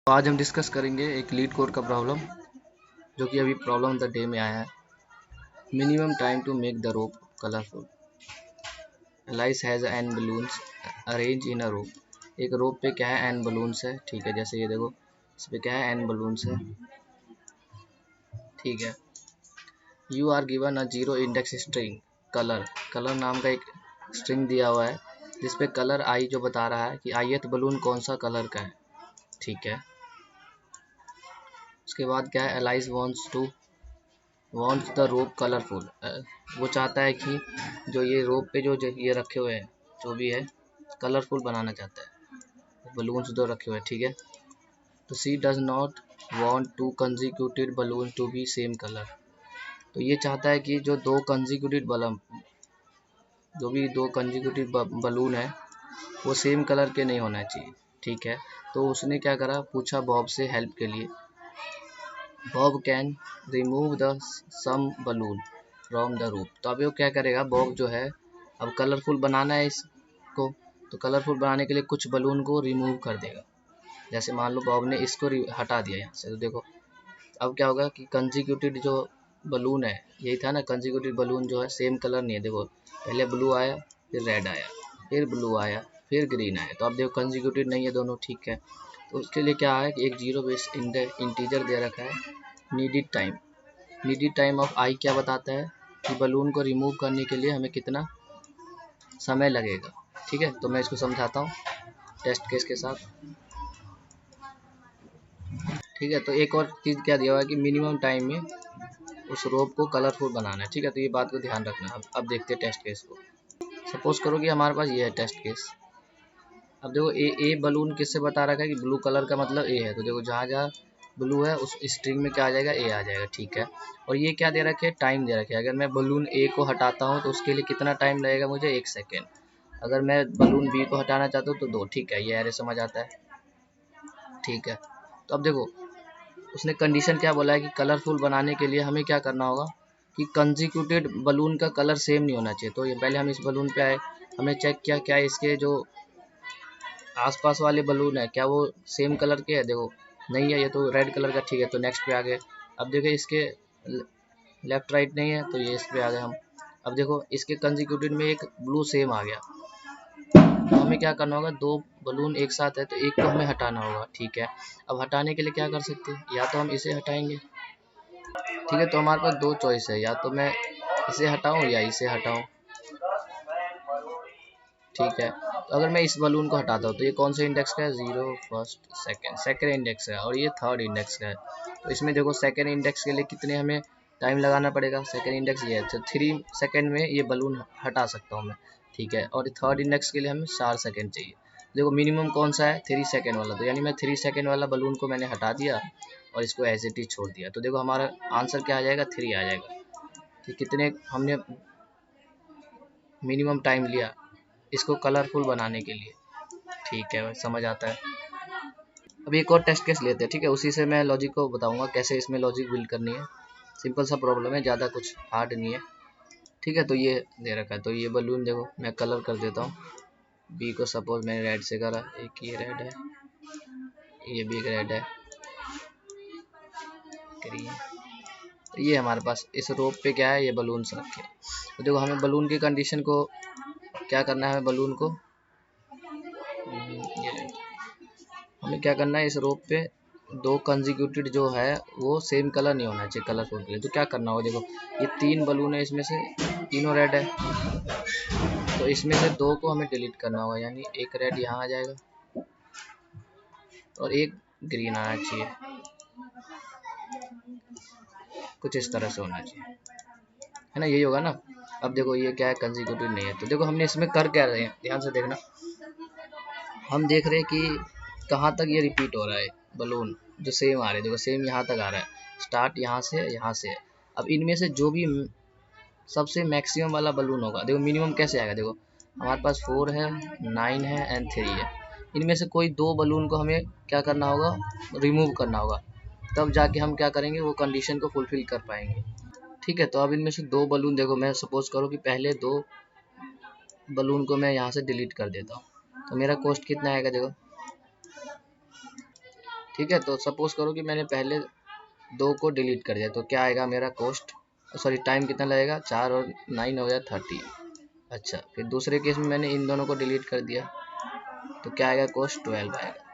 तो आज हम डिस्कस करेंगे एक लीड कोड का प्रॉब्लम जो कि अभी प्रॉब्लम ऑफ द डे में आया है। Minimum time to make the rope colourful. Alice has N balloons arrange in a rope. एक रोप पे क्या है, एन बलून्स है। ठीक है, जैसे ये देखो इस पे क्या है, एन बलून्स है। ठीक है, you are given a zero index string colour. Colour नाम का एक स्ट्रिंग दिया हुआ है जिसपे कलर आई जो बता रहा है कि ith बलून कौन सा कलर का है। ठीक है, उसके बाद क्या है, alias wants the rope colourful. वो चाहता है कि जो ये रोप पे जो ये रखे हुए हैं जो भी है कलरफुल बनाना चाहता है, बलून्स जो रखे हुए हैं। ठीक है, तो she does not want two consecutive balloon to be same colour. तो ये चाहता है कि जो दो कंजिक्यूटिव बलून है वो सेम कलर के नहीं होना चाहिए। ठीक है, तो उसने क्या करा, पूछा बॉब से हेल्प के लिए। Bob can remove the some balloon from the rope. तो अब वो क्या करेगा, बॉब जो है अब कलरफुल बनाना है इसको, तो कलरफुल बनाने के लिए कुछ बलून को रिमूव कर देगा। जैसे मान लो बॉब ने इसको हटा दिया यहाँ से, तो देखो अब क्या होगा कि कंजिक्यूटिव जो बलून है, यही था ना, कंजिक्यूटिव बलून जो है सेम कलर नहीं है। देखो पहले ब्लू आया, फिर रेड आया, फिर ब्लू आया, फिर ग्रीन आया। तो अब देखो कंजिक्यूटिव नहीं है दोनों। ठीक है, तो उसके लिए क्या है कि एक जीरो बेस इंटीजर दे रखा है, needed time. Needed time of I क्या बताता है कि बलून को रिमूव करने के लिए हमें कितना समय लगेगा। ठीक है, तो मैं इसको समझाता हूँ टेस्ट केस के साथ। ठीक है, तो एक और चीज़ क्या दिया हुआ है कि मिनिमम टाइम में उस रोप को कलरफुल बनाना है। ठीक है, तो ये बात को ध्यान रखना। अब देखते हैं टेस्ट केस को। सपोज करो कि हमारे पास ये है टेस्ट केस। अब देखो ए बलून किससे बता रखा है कि ब्लू कलर का मतलब ए है। तो देखो जहाँ जहाँ ब्लू है उस स्ट्रिंग में क्या आ जाएगा, ए आ जाएगा। ठीक है, और ये क्या दे रखे है, टाइम दे रखे है। अगर मैं बलून ए को हटाता हूँ तो उसके लिए कितना टाइम लगेगा मुझे, 1 सेकेंड। अगर मैं बलून बी को हटाना चाहता हूँ तो 2। ठीक है, ये एरे समझ आता है। ठीक है, तो अब देखो उसने कंडीशन क्या बोला है कि कलरफुल बनाने के लिए हमें क्या करना होगा कि कंजिक्यूटिव बलून का कलर सेम नहीं होना चाहिए। तो ये पहले हम इस बलून पे आए, हमने चेक किया क्या इसके जो आसपास वाले बलून है क्या वो सेम कलर के है। देखो नहीं है, ये तो रेड कलर का। ठीक है, तो नेक्स्ट पे आ गए। अब देखो इसके लेफ्ट राइट नहीं है, तो ये इस पे आ गए हम। अब देखो इसके कंजिक्यूटिव में एक ब्लू सेम आ गया, तो हमें क्या करना होगा, दो बलून एक साथ है तो एक को हमें हटाना होगा। ठीक है, अब हटाने के लिए क्या कर सकते हैं, या तो हम इसे हटाएंगे। ठीक है, तो हमारे पास दो चॉइस है, या तो मैं इसे हटाऊं या इसे हटाऊं। ठीक है, तो अगर मैं इस बलून को हटाता हूँ तो ये कौन से इंडेक्स का है, 0 फर्स्ट सेकंड इंडेक्स है, और ये थर्ड इंडेक्स का है। तो इसमें देखो सेकंड इंडेक्स के लिए कितने हमें टाइम लगाना पड़ेगा, सेकंड इंडेक्स ये है तो 3 सेकंड में ये बलून हटा सकता हूँ मैं। ठीक है, और थर्ड इंडेक्स के लिए हमें 4 सेकंड चाहिए। देखो मिनिमम कौन सा है, 3 सेकंड वाला। तो यानी मैं 3 सेकंड वाला बलून को मैंने हटा दिया और इसको एज इट इज छोड़ दिया। तो देखो हमारा आंसर क्या आ जाएगा, 3 आ जाएगा कि कितने हमने मिनिमम टाइम लिया इसको कलरफुल बनाने के लिए। ठीक है, समझ आता है। अब एक और टेस्ट केस लेते हैं। ठीक है, उसी से मैं लॉजिक को बताऊंगा कैसे इसमें लॉजिक बिल्ड करनी है। सिंपल सा प्रॉब्लम है, ज़्यादा कुछ हार्ड नहीं है। ठीक है, तो ये दे रखा है, तो ये बलून देखो मैं कलर कर देता हूँ। बी को सपोज मैंने रेड से करा, एक ये रेड है, ये भी एक रेड है, ग्रीन। तो ये हमारे पास इस रोप पे क्या है, ये बलून्स रखे। तो देखो हमें बलून की कंडीशन को क्या करना है, हमें बलून को हमें क्या करना है, इस रोप पे दो कंजिक्यूटिव जो है वो सेम कलर नहीं होना चाहिए कलरफुल के लिए। तो क्या करना होगा, देखो ये 3 बलून है, इसमें से तीनों रेड है, तो इसमें से 2 को हमें डिलीट करना होगा। यानी एक रेड यहाँ आ जाएगा और एक ग्रीन आना चाहिए, कुछ इस तरह से होना चाहिए, है ना, यही होगा ना। अब देखो ये क्या है, कंजिक्यूटिव नहीं है। तो देखो हमने इसमें कर क्या रहे हैं, ध्यान से देखना। हम देख रहे हैं कि कहाँ तक ये रिपीट हो रहा है बलून जो सेम आ रहे हैं। देखो सेम यहाँ तक आ रहा है, स्टार्ट यहाँ से यहाँ से। अब इनमें से जो भी सबसे मैक्सिमम वाला बलून होगा, देखो मिनिमम कैसे आएगा, देखो हमारे पास 4 है, 9 है एंड 3 है। इनमें से कोई 2 बलून को हमें क्या करना होगा, रिमूव करना होगा, तब जाके हम क्या करेंगे, वो कंडीशन को फुलफिल कर पाएंगे। ठीक है, तो अब इनमें से 2 बलून देखो, मैं सपोज करो कि पहले 2 बलून को मैं यहाँ से डिलीट कर देता हूँ, तो मेरा कॉस्ट कितना आएगा देखो। ठीक है। तो सपोज करो कि मैंने पहले 2 को डिलीट कर दिया, तो क्या आएगा मेरा कॉस्ट, सॉरी टाइम कितना लगेगा, 4 और 9 हो गया 30। अच्छा, फिर दूसरे केस में मैंने इन दोनों को डिलीट कर दिया, तो क्या आएगा, कॉस्ट 12 आएगा।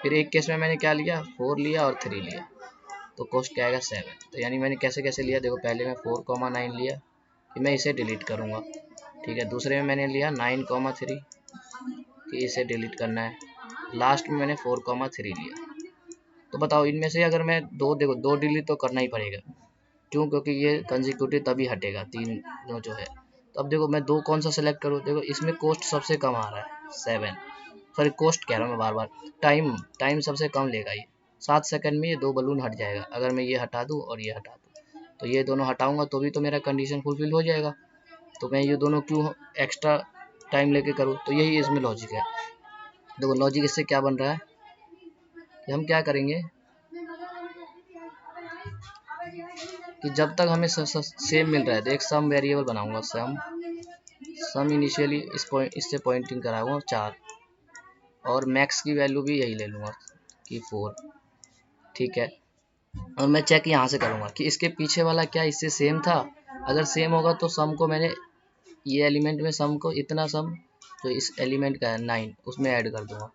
फिर एक केस में मैंने क्या लिया, 4 लिया और 3 लिया, तो कॉस्ट क्या आएगा 7। तो यानी मैंने कैसे कैसे लिया, देखो पहले मैं 4,9 लिया, फिर मैं इसे डिलीट करूँगा, ठीक है। दूसरे में मैंने लिया 9,3 कि इसे डिलीट करना है, लास्ट में मैंने 4,3 लिया। तो बताओ इनमें से अगर मैं देखो दो डिलीट तो करना ही पड़ेगा, क्यों, क्योंकि ये कंसेक्यूटिव तभी हटेगा 3 जो है। तो अब देखो मैं 2 कौन सा सेलेक्ट करूँ, देखो इसमें कॉस्ट सबसे कम आ रहा है 7, सॉरी कॉस्ट कह रहा हूँ मैं बार बार, टाइम सबसे कम लेगा ये, 7 सेकंड में ये 2 बलून हट जाएगा। अगर मैं ये हटा दूँ और ये हटा दूँ, तो ये दोनों हटाऊंगा तो भी तो मेरा कंडीशन फुलफिल हो जाएगा। तो मैं ये दोनों क्यों एक्स्ट्रा टाइम लेके करूँ, तो यही इसमें लॉजिक है। देखो लॉजिक इससे क्या बन रहा है कि हम क्या करेंगे कि जब तक हमें सेम मिल रहा है, तो एक सम वेरिएबल बनाऊंगा, सम इनिशियली इससे पॉइंटिंग कराऊंगा 4, और मैक्स की वैल्यू भी यही ले लूँगा कि 4, ठीक है। और मैं चेक यहाँ से करूँगा कि इसके पीछे वाला क्या इससे सेम था, अगर सेम होगा तो सम को मैंने ये एलिमेंट में सम को इतना सम जो इस एलिमेंट का है 9 उसमें ऐड कर दूंगा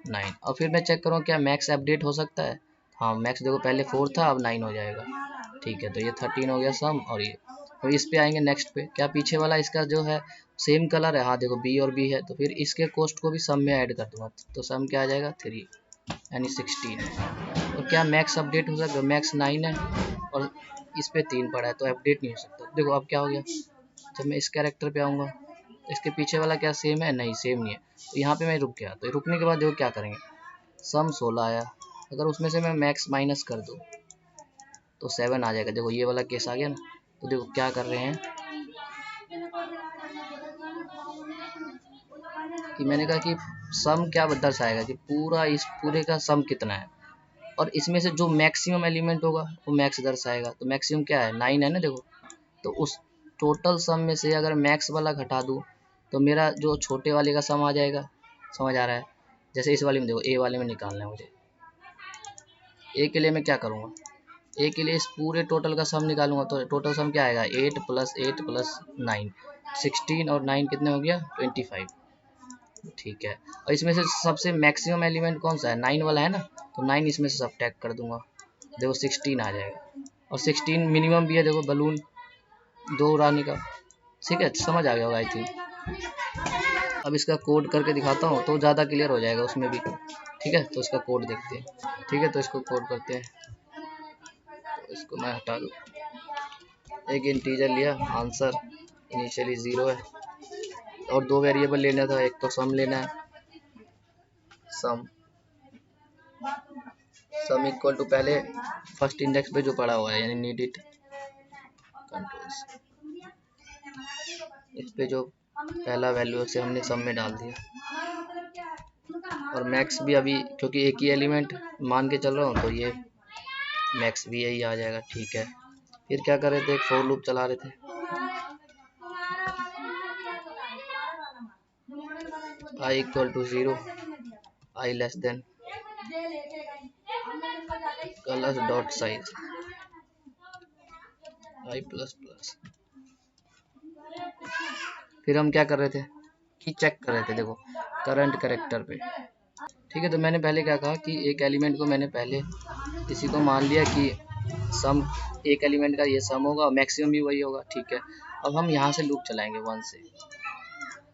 9, और फिर मैं चेक करूँ क्या मैक्स अपडेट हो सकता है। हाँ मैक्स देखो पहले 4 था अब 9 हो जाएगा, ठीक है। तो ये 13 हो गया सम, और ये तो इस पे आएंगे नेक्स्ट पे, क्या पीछे वाला इसका जो है सेम कलर है, हाँ देखो बी और बी है, तो फिर इसके कॉस्ट को भी सम में ऐड कर दूंगा, तो सम क्या आ जाएगा 3 यानी 16। और क्या मैक्स अपडेट हो सकता है, मैक्स 9 है और इस पे 3 पड़ा है तो अपडेट नहीं हो सकता। देखो अब क्या हो गया, जब मैं इस कैरेक्टर पे आऊँगा इसके पीछे वाला क्या सेम है, नहीं सेम नहीं है, तो यहाँ पे मैं रुक गया। तो रुकने के बाद देखो क्या करेंगे, सम 16 आया, अगर उसमें से मैं मैक्स माइनस कर दूँ तो 7 आ जाएगा। देखो ये वाला केस आ गया ना। तो देखो क्या कर रहे हैं कि मैंने कहा कि सम क्या दर्शाएगा कि पूरा इस पूरे का सम कितना है, और इसमें से जो मैक्सिमम एलिमेंट होगा वो मैक्स दर्शाएगा। तो मैक्सिमम क्या है 9 है ना, देखो तो उस टोटल सम में से अगर मैक्स वाला घटा दूँ तो मेरा जो छोटे वाले का सम आ जाएगा, समझ आ रहा है। जैसे इस वाले में देखो ए वाले में निकालना है मुझे, ए के लिए मैं क्या करूँगा, ए के लिए इस पूरे टोटल का सम निकालूंगा, तो टोटल सम क्या आएगा 8 + 8 + 9 16, और 9 कितने हो गया 25, ठीक है। और इसमें से सबसे मैक्सिमम एलिमेंट कौन सा है, 9 वाला है ना, तो 9 इसमें से सब्ट्रैक्ट कर दूंगा, देखो 16 आ जाएगा। और 16 मिनिमम भी है, देखो बलून 2 उड़ाने का, ठीक है समझ आ गया होगा आई थिंक। अब इसका कोड करके दिखाता हूँ तो ज़्यादा क्लियर हो जाएगा उसमें भी, ठीक है। तो इसका कोड देखते हैं, ठीक है। तो इसको कोड करते हैं, तो इसको मैं हटा दूँ, एक इंटीजर लिया, आंसर इनिशियली 0 है, और 2 वेरिएबल लेना था, एक तो सम लेना है, सम इक्वल टू पहले फर्स्ट इंडेक्स पे जो पड़ा हुआ है यानी नीड इट कंट्रोल्स, इस पे जो पहला वैल्यू है उसे हमने सम में डाल दिया, और मैक्स भी अभी क्योंकि एक ही एलिमेंट मान के चल रहा हूँ तो ये मैक्स भी यही आ जाएगा, ठीक है। फिर क्या कर रहे थे, एक फॉर लूप चला रहे थे, i = 0, i less than colors dot size i ++। फिर हम क्या कर रहे थे कि चेक कर रहे थे, देखो करंट कैरेक्टर पे, ठीक है। तो मैंने पहले क्या कहा कि एक एलिमेंट को मैंने पहले इसी को मान लिया कि सम, एक एलिमेंट का ये सम होगा और मैक्सिमम भी वही होगा, ठीक है। अब हम यहाँ से लूप चलाएंगे 1 से,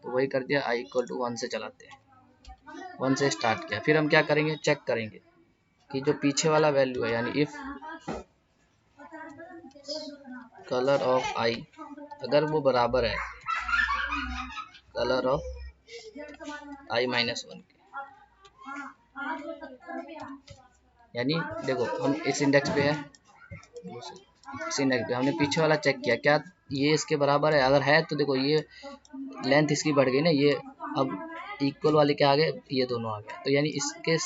तो वही कर दिया, i = 1 से चलाते हैं, 1 से स्टार्ट किया। फिर हम क्या करेंगे, चेक करेंगे कि जो पीछे वाला वैल्यू है यानी इफ कलर ऑफ i अगर वो बराबर है कलर ऑफ i - 1 के, यानी देखो हम इस इंडेक्स पे है, इस इंडेक्स पे हमने पीछे वाला चेक किया क्या ये इसके बराबर है, अगर है तो देखो ये लेंथ इसकी बढ़ गई ना, ये अब इक्वल वाले के आगे ये दोनों आ गए, तो यानी इसके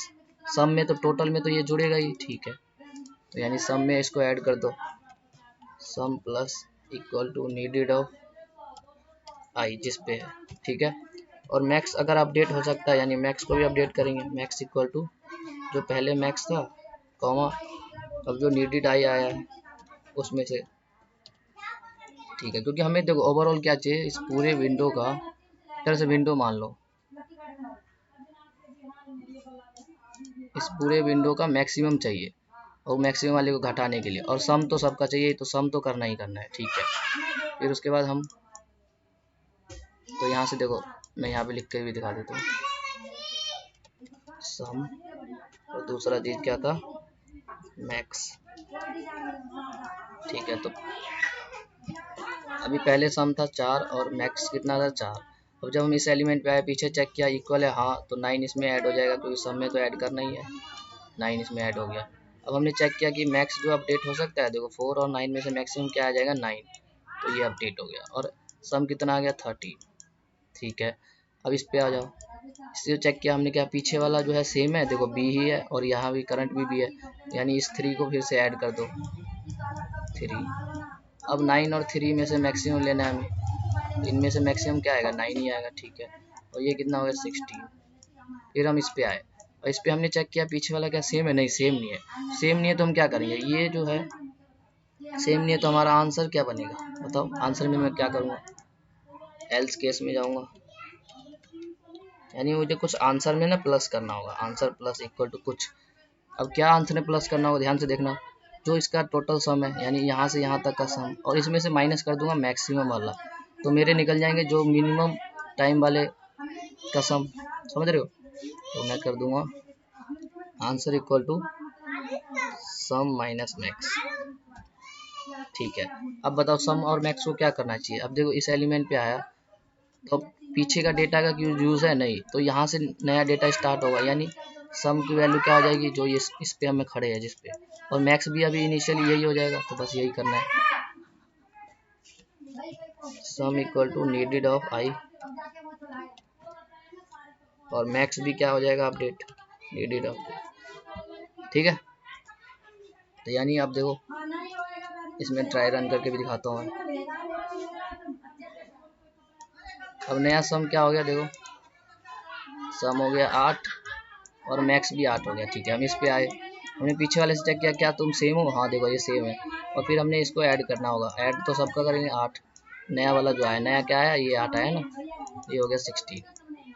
सम में तो टोटल में तो ये जुड़ेगा ही, ठीक है। तो यानी सम में इसको ऐड कर दो, sum plus equal to needed of I जिस पे है, ठीक है। और मैक्स अगर अपडेट हो सकता है यानी मैक्स को भी अपडेट करेंगे, मैक्स इक्वल टू जो पहले मैक्स था कॉमा अब जो नीडेड आई आया है उसमें से, ठीक है। क्योंकि हमें देखो ओवरऑल क्या चाहिए, इस पूरे विंडो का, तरह से विंडो मान लो, इस पूरे विंडो का मैक्सिमम चाहिए और मैक्सिमम वाले को घटाने के लिए, और सम तो सबका चाहिए, तो सम तो करना ही करना है, ठीक है। फिर उसके बाद हम तो यहाँ से देखो मैं यहाँ पे लिख कर भी दिखा देता हूँ, सम और दूसरा चीज क्या था, मैक्स, ठीक है। तो अभी पहले सम था 4 और मैक्स कितना था 4। अब जब हम इस एलिमेंट पे आए, पीछे चेक किया इक्वल है, हाँ, तो 9 इसमें ऐड हो जाएगा क्योंकि सम में तो ऐड करना ही है, 9 इसमें ऐड हो गया। अब हमने चेक किया कि मैक्स जो अपडेट हो सकता है, देखो 4 और 9 में से मैक्सिमम क्या आ जाएगा 9, तो ये अपडेट हो गया। और सम कितना आ गया 30, ठीक है। अब इस पे आ जाओ, इससे चेक किया हमने क्या, पीछे वाला जो है सेम है, देखो बी ही है और यहाँ भी करंट भी है, यानी इस 3 को फिर से ऐड कर दो 3। अब 9 और 3 में से मैक्सिमम लेना है हमें, इनमें से मैक्सिमम क्या आएगा 9 ही आएगा, ठीक है। और ये कितना हो गया 16। फिर हम इस पे आए और इस पे हमने चेक किया पीछे वाला क्या सेम है, नहीं सेम नहीं है, सेम नहीं है तो हम क्या करेंगे, ये जो है सेम नहीं है तो हमारा आंसर क्या बनेगा बताओ। आंसर में मैं क्या करूँगा, एल्स केस में जाऊँगा, यानी मुझे कुछ आंसर में ना प्लस करना होगा, आंसर प्लस इक्वल टू कुछ। अब क्या आंसर में प्लस करना होगा, ध्यान से देखना, जो इसका टोटल सम है यानी यहाँ से यहाँ तक का सम, और इसमें से माइनस कर दूंगा मैक्सिमम वाला, तो मेरे निकल जाएंगे जो मिनिमम टाइम वाले का सम, समझ रहे हो। तो मैं कर दूंगा answer equal to sum minus max, ठीक है। अब बताओ सम और मैक्स को क्या करना चाहिए। अब देखो इस एलिमेंट पे आया तो पीछे का डेटा का यूज है नहीं, तो यहाँ से नया डेटा स्टार्ट होगा, यानी सम की वैल्यू क्या हो जाएगी, जो इस पे हमें खड़े है जिस पे, और मैक्स भी अभी इनिशियली यही हो जाएगा, तो बस यही करना है, sum equal to needed of I, और मैक्स भी क्या हो जाएगा अपडेट नीडेड ऑफ, ठीक है। तो यानी आप देखो इसमें ट्राई रन करके भी दिखाता हूँ मैं। अब नया सम क्या हो गया, देखो सम हो गया 8 और मैक्स भी 8 हो गया, ठीक है। हम इस पे आए, हमने पीछे वाले से चेक किया क्या तुम सेम हो, हाँ देखो ये सेम है, और फिर हमने इसको ऐड करना होगा, ऐड तो सबका करेंगे 8, नया वाला जो आया, नया क्या आया, ये 8 आया ना, ये हो गया 16,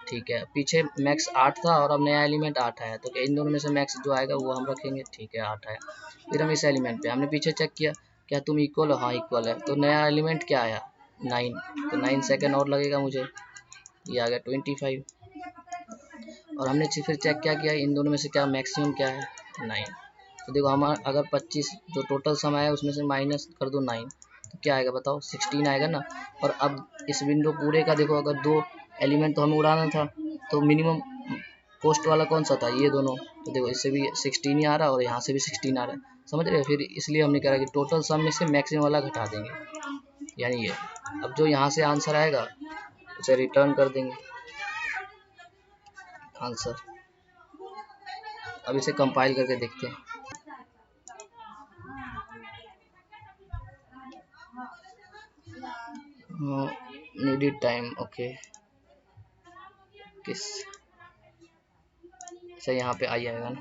ठीक है। पीछे मैक्स 8 था और अब नया एलिमेंट 8 आया, तो इन दोनों में से मैक्स जो आएगा वो हम रखेंगे, ठीक है 8 आया। फिर हम इस एलिमेंट पे, हमने पीछे चेक किया क्या तुम इक्वल हो, हाँ इक्वल है, तो नया एलिमेंट क्या आया 9, तो 9 सेकेंड और लगेगा मुझे, ये आ गया 25। और हमने फिर चेक क्या किया इन दोनों में से क्या मैक्सिमम क्या है 9, तो देखो हम अगर 25 जो टोटल सम आया उसमें से माइनस कर दो 9, तो क्या आएगा बताओ 16 आएगा ना। और अब इस विंडो पूरे का देखो, अगर 2 एलिमेंट तो हमें उड़ाना था, तो मिनिमम कॉस्ट वाला कौन सा था, ये दोनों, तो देखो इससे भी 16 ही आ रहा है और यहाँ से भी 16 आ रहा है, समझ रहे हो। फिर इसलिए हमने कहा कि टोटल सम में से मैक्सिमम वाला घटा देंगे, यानी ये। अब जो यहाँ से आंसर आएगा उसे रिटर्न कर देंगे आंसर। अब इसे कंपाइल करके देखते हैं, नीडेड टाइम ओके, किस, अच्छा यहाँ पे आई आएगा ना,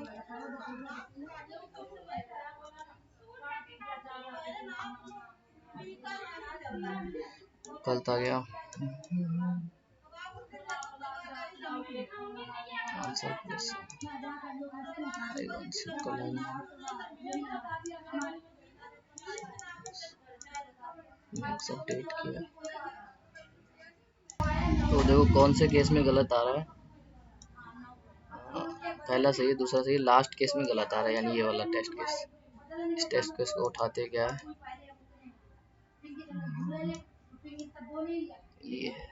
गलत आ गया आंसर प्लस मैक्स अपडेट किया, तो देखो कौन से केस में गलत आ रहा है, पहला सही है दूसरा सही है, लास्ट केस में गलत आ रहा है, यानी ये वाला टेस्ट केस। इस टेस्ट केस को उठाते क्या है, ये है,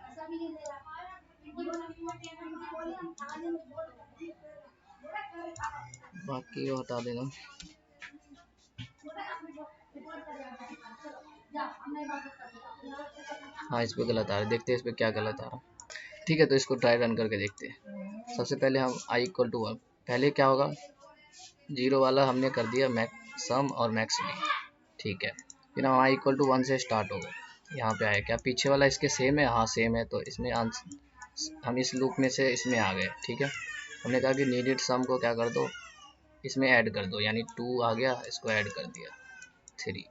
बाकी को हटा देना। हाँ इस पे गलत आ रहा है, देखते हैं इस पे क्या गलत आ रहा है, ठीक है। तो इसको ट्राई रन करके देखते हैं। सबसे पहले हम आई इक्वल टू 1, पहले क्या होगा 0 वाला हमने कर दिया मैक्स सम और मैक्स भी, ठीक है। फिर हम आई इक्वल टू 1 से स्टार्ट हो गए, यहाँ पे आए क्या पीछे वाला इसके सेम है, हाँ सेम है, तो इसमें आंसर हम इस लूप में से इसमें आ गए, ठीक है। हमने कहा कि नीडेड सम को क्या कर दो इसमें ऐड कर दो, यानी 2 आ गया, इसको ऐड कर दिया 3।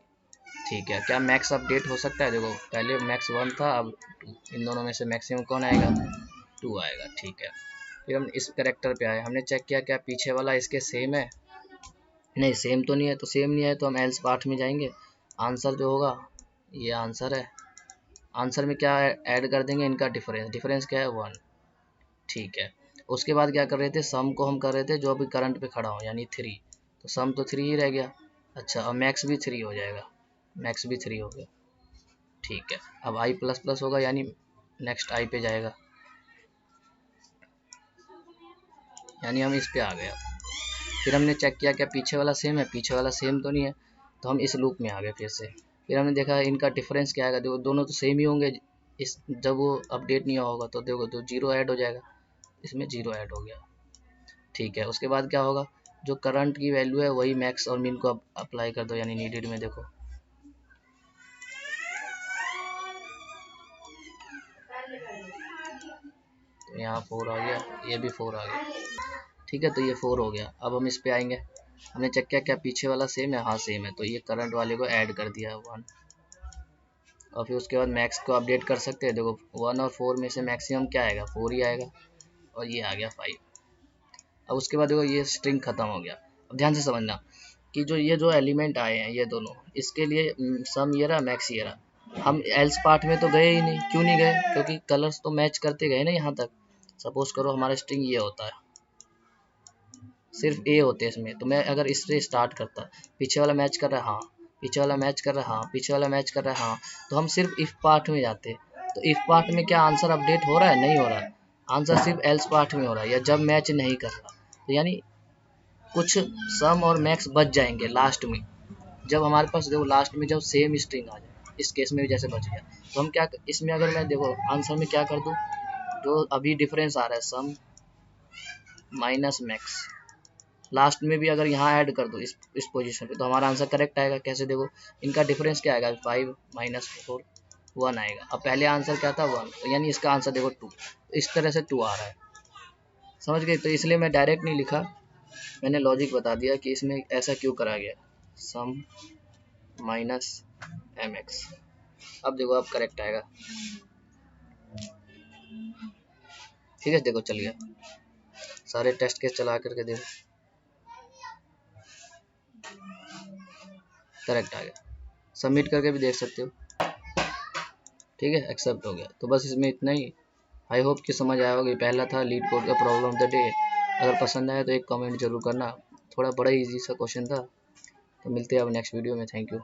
ठीक है, क्या मैक्स अपडेट हो सकता है? देखो पहले मैक्स 1 था, अब 2, इन दोनों में से मैक्सिमम कौन आएगा? 2 आएगा। ठीक है, फिर हम इस करेक्टर पे आए, हमने चेक किया क्या पीछे वाला इसके सेम है? नहीं, सेम तो नहीं है। तो सेम नहीं है तो हम एल्स पार्ट में जाएंगे, आंसर जो होगा ये आंसर है। आंसर में क्या ऐड कर देंगे? इनका डिफरेंस। डिफरेंस क्या है? 1। ठीक है, उसके बाद क्या कर रहे थे? सम को हम कर रहे थे जो अभी करंट पे खड़ा हो, यानी 3। तो सम तो 3 ही रह गया। अच्छा, और मैक्स भी 3 हो जाएगा, मैक्स भी 3 हो गया। ठीक है, अब आई प्लस प्लस होगा, यानी नेक्स्ट आई पे जाएगा, यानी हम इस पे आ गए। फिर हमने चेक किया क्या पीछे वाला सेम है? पीछे वाला सेम तो नहीं है, तो हम इस लूप में आ गए फिर से। फिर हमने देखा इनका डिफरेंस क्या आएगा? देखो दोनों तो सेम ही होंगे, इस जब वो अपडेट नहीं होगा तो देखो तो 0 ऐड हो जाएगा, इसमें 0 ऐड हो गया। ठीक है, उसके बाद क्या होगा? जो करंट की वैल्यू है वही मैक्स और मिन को अप्लाई कर दो, यानी नीडेड में देखो तो यहाँ 4 आ गया, ये भी 4 आ गया। ठीक है, तो ये 4 हो गया। अब हम इस पे आएंगे, हमने चेक किया क्या पीछे वाला सेम है? हाँ सेम है, तो ये करंट वाले को ऐड कर दिया 1। और फिर उसके बाद मैक्स को अपडेट कर सकते हैं। देखो 1 और 4 में से मैक्सिमम क्या आएगा? 4 ही आएगा, और ये आ गया 5। अब उसके बाद देखो ये स्ट्रिंग खत्म हो गया। अब ध्यान से समझना कि ये जो एलिमेंट आए हैं ये दोनों, इसके लिए सम ये रहा, मैक्स ये रहा। हम एल्स पार्ट में तो गए ही नहीं। क्यों नहीं गए? क्योंकि कलर्स तो मैच करते गए ना यहाँ तक। सपोज करो हमारा स्ट्रिंग ये होता है, सिर्फ ए होते हैं इसमें, तो मैं अगर इससे स्टार्ट करता, पीछे वाला मैच कर रहा है हाँ, पीछे वाला मैच कर रहा है हाँ, पीछे वाला मैच कर रहा है हाँ, तो हम सिर्फ इफ पार्ट में जाते। तो इफ पार्ट में क्या आंसर अपडेट हो रहा है? नहीं हो रहा है, आंसर सिर्फ एल्स पार्ट में हो रहा है, या जब मैच नहीं कर रहा। तो यानी कुछ सम और मैक्स बच जाएंगे लास्ट में, जब हमारे पास देखो लास्ट में जब सेम स्ट्रिंग आ जाए, इस केस में भी जैसे बच गया। तो हम क्या इसमें अगर मैं देखो आंसर में क्या कर दूं, जो अभी डिफरेंस आ रहा है सम माइनस मैक्स, लास्ट में भी अगर यहाँ ऐड कर दो इस पोजीशन पे, तो हमारा आंसर करेक्ट आएगा। कैसे? देखो इनका डिफरेंस क्या आएगा? 5 माइनस 4 1 आएगा। अब पहले आंसर क्या था? 1, तो यानी इसका आंसर देखो 2। इस तरह से 2 आ रहा है, समझ गए? तो इसलिए मैं डायरेक्ट नहीं लिखा, मैंने लॉजिक बता दिया कि इसमें ऐसा क्यों करा गया, सम माइनस एम एक्स। अब देखो अब करेक्ट आएगा। ठीक है, देखो चल गया, सारे टेस्ट केस चला करके देखो करेक्ट आ गया। सबमिट करके भी देख सकते हो। ठीक है, एक्सेप्ट हो गया। तो बस इसमें इतना ही। आई होप कि समझ आया होगा। ये पहला था लीड कोड का प्रॉब्लम ऑफ द डे। अगर पसंद आया तो एक कमेंट जरूर करना, थोड़ा बड़ा इजी सा क्वेश्चन था। तो मिलते हैं अब नेक्स्ट वीडियो में। Thank you.